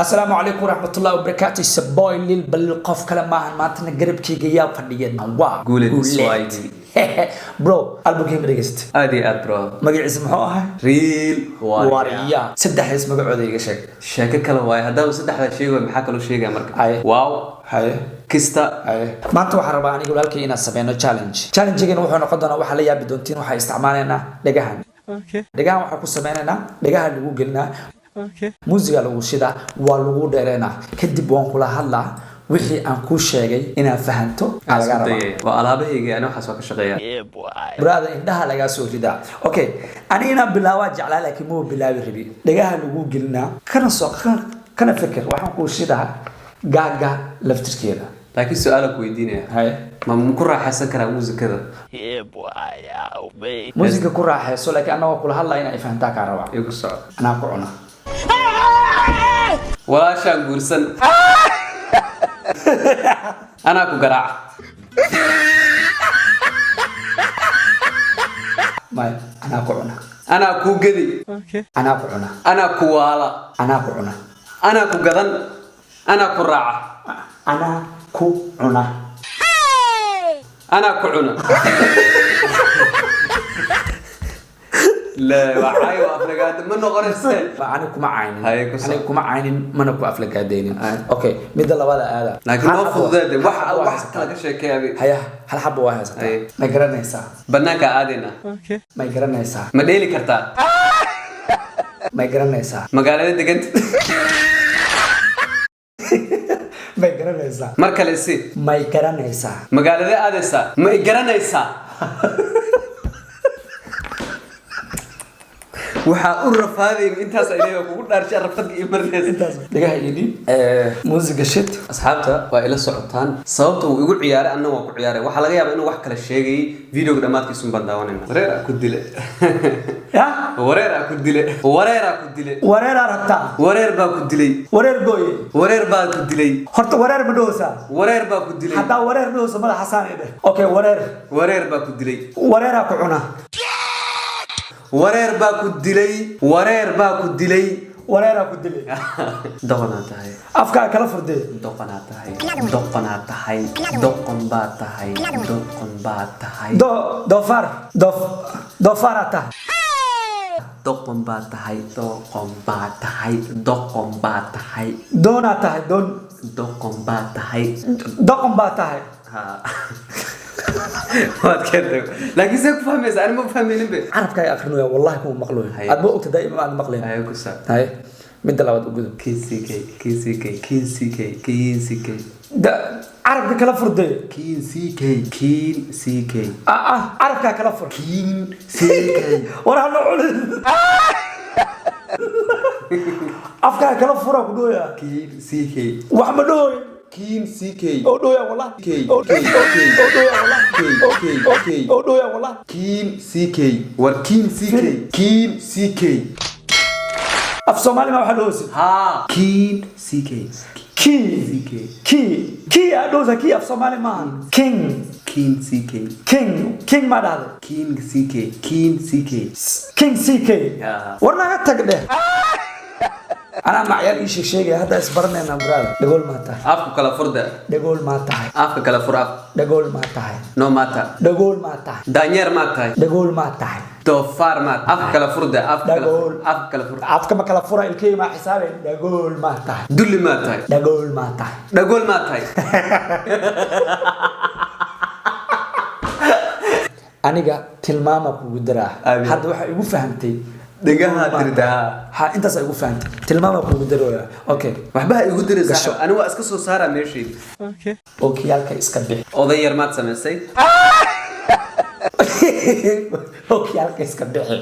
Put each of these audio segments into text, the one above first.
السلام عليكم ورحمة الله وبركاته. سبوي للقف كلام معهن معناتنا قرب كي جياب فرديين. واو. قولت سوايدي. برو ألبو جيم ريجست. أدي برو. ما قاعد اسمه ريل واريا. سدح اسمه قاعد يقشك. شاكل كلا واي هذا وسدح هذا شيء ومحاكله شيء يا مركب. أي. واو. هاي. كستا. أي. ما أنتوا حرباني يقول لك إنا سبينا challenge. challenge جينا وحنا قدنا وحلا بدون تين وحي استعمالنا دجاهن. Okay. دجاهن وحكو سبينا دجاهن اللي قلنا. Okay. موسيقى لو شدا والو درينا كدب وان كلا هلا wixii aan ku sheegay inaad fahanto laga rabaa waa alaabahayga ana waxa soo ka shaqeeya brother indhaha laga soo ridaa okay anina bilaawa jeclaa laakiin muu bilaawi rabi dhagaha lagu gelina kana fikir waxaan ku shidaa gaaga laftirkeeda laakiin su'aal ku weydiinaya hay ma ku raaxaysan karaa muusikada muusiga ku raaxayso laakiin anaga kula hadlaa inay fahantaa ka rabaa igu soo ana ku cuna walaashaan guursan أنا أكو قراع ماي أنا أكو عنا أنا أكو قدي أنا أكو عنا أنا أكو والا أنا أكو عنا أنا أكو قدن أنا أكو راعة أنا كو عنا أنا أكو عنا لا وعاي وأفلقات من غرسين أنا كم عينين أنا كم عينين ما نكو أفلقاتين أوكي مد الله ولا هذا لكن ما فوق ذا واحد كلا شيء كابي هيا هل حب واحد ما يقرن يسا بناك عادنا ما يقرن يسا ما ديلي كرتا ما يقرن يسا ما قال لي دقنت ما يقرن يسا مركل السي ما يقرن يسا ما قال لي آدسا ما يقرن يسا waxaa u rafaaday intaas ay leeyahay kugu dhaarshay rafad iyo marnees intaas laga hayni muusiga shit asxaabta waa ila socotaan sababta uu igu ciyaaray anna waa ku ciyaaray waxa laga yaabaa inuu wax kala sheegay video dhamaadkiisu baan daawanayna wareer ku dile ya wareer ku dile wareer rabta wareer baa ku dilay wareer gooye wareer baa ku dilay horta wareer ma dhoosa wareer baa ku dilay hadaa wareer dhoosa madax xasaan ide okay wareer baa ku dilay wareer ku cuna wareer baa ku dilay wareer baa ku dilay wareer ku dilay doqonaa tahay afka kala furday doqonaa tahay doqon baa tahay dofarata doqon baa tahay doona tahay doqon baa tahay لكن زي كفهم إذا أنا ما بفهمين به عرف كاي أخرنويا والله كم مقلوين أدبو أكت دائما أنا مقلين هاي كوسا هاي من دلوات أقول كين ده عرف ده كلا فرد كين سي كي عرف كاي كلا فرد كين سي كي ورا نقول أفكار كلا فرد كدويا كين سي كي وحمدوي كين سي كي أو دويا والله كي أو دويا والله أو دويا والله كين سي كي وركين سي كي كين سي كي أف سومالي ما وحدوسي ها كين سي كي كي أدوزا كي أف سومالي ما كين سي كي كين ما ده كين سي كي ورنا قتك ده أنا معيار إيش شيء هذا إسبرنا نبرة دقول ما تاه أفك كلا فرد دقول ما تاه أفك كلا فرد دقول ما تاه نو ما تاه دقول ما تاه دانير ما تاه دقول ما تاه توفار ما أفك كلا فرد أفك كلا فرد أفك ما كلا فرد الكي ما حسابه دقول ما تاه دل ما تاه دقول ما تاه أنيقا تلمامك ودراه هذا واحد يقول فهمتي دقها تردا ها انت سايقو فهمت تلمامك ugu daroya okay waxba igu diraysa anigu waa iska soo saara meeshii okay okiyalka iska bix oday yar maad sameysay okiyalka iska bixi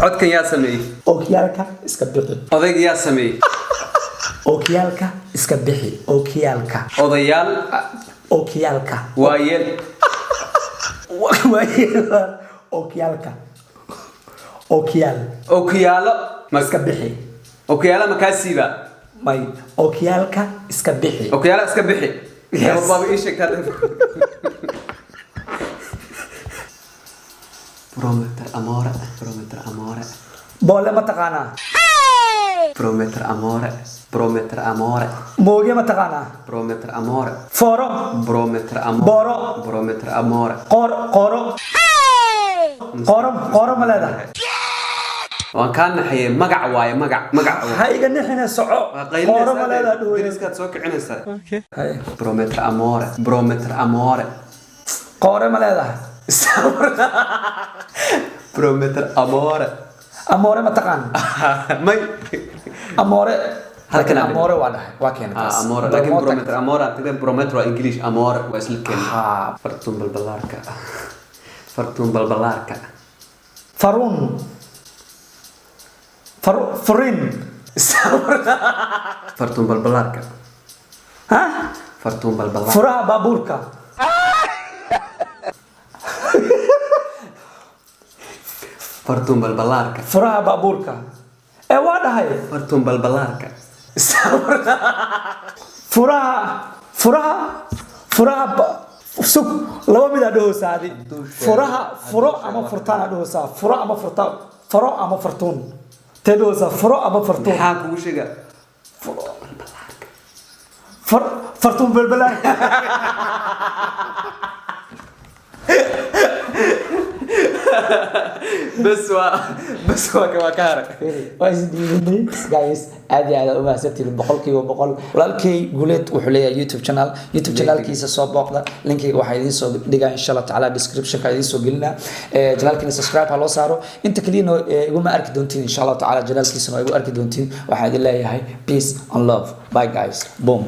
codkan yaa sameeyay okiyalka iska bixi odayga yaa sameeyay okiyalka iska bixi okiyalka odayaal okiyalka waayeel okiyalka okiyaalo ma iska bixi okiyaalo ma ka siiba may okiyalka iska bixi okiyaalo iska bixi baba ii sheegtaa prometer amore boole ma taqaanaa Prometer amore. Prometer amore. mooge ma taqaanaa Prometer amore. foro Prometer amore. boro Prometer amore. qoro ma leedahay waan kaan naxayay magac waaye magac ha iga nixina soco qoro ma leedahay dhuweyn diriskaad soo kicinaysaa. Prometer amore. Prometer amore. qoro ma leedahay Prometer amore. amore ma taqaan may amore halkan amore waa dhahay waa keenay amore laakiin prometer amore tigre prometer waa English amore waa isla keenay ha fartun balbalaarka fartun balbalaarka farun farin fartun balbalaarka ha fartun balbalaarka furaha baabuurka fartun balbalaarka furaha baabuurka ee waa dhahay fartun balbalaarka furaha sug laba mid dhahoosaadi furo ama furtaan dhahoosaa furo ama furtuun tee dhahoosaa furo ama furtuun maxaa kugu sheega fartuun balbalaarka بس waa ka harag waa isdiidanay guys aad iyo aad u mahadsantiin 100% walaalkay guuleed wuxuu leeyahay YouTube channelkiisa soo booqda linkiga waxa idin soo dhigaa insha Allah taala description ka idin soo gelinaa channelkiina subscribe ha loo saaro inta kaliya iguma arki doontiin insha Allah taala channelkiisa igu arki doontiin waxa idin leeyahay peace and love bye guys boom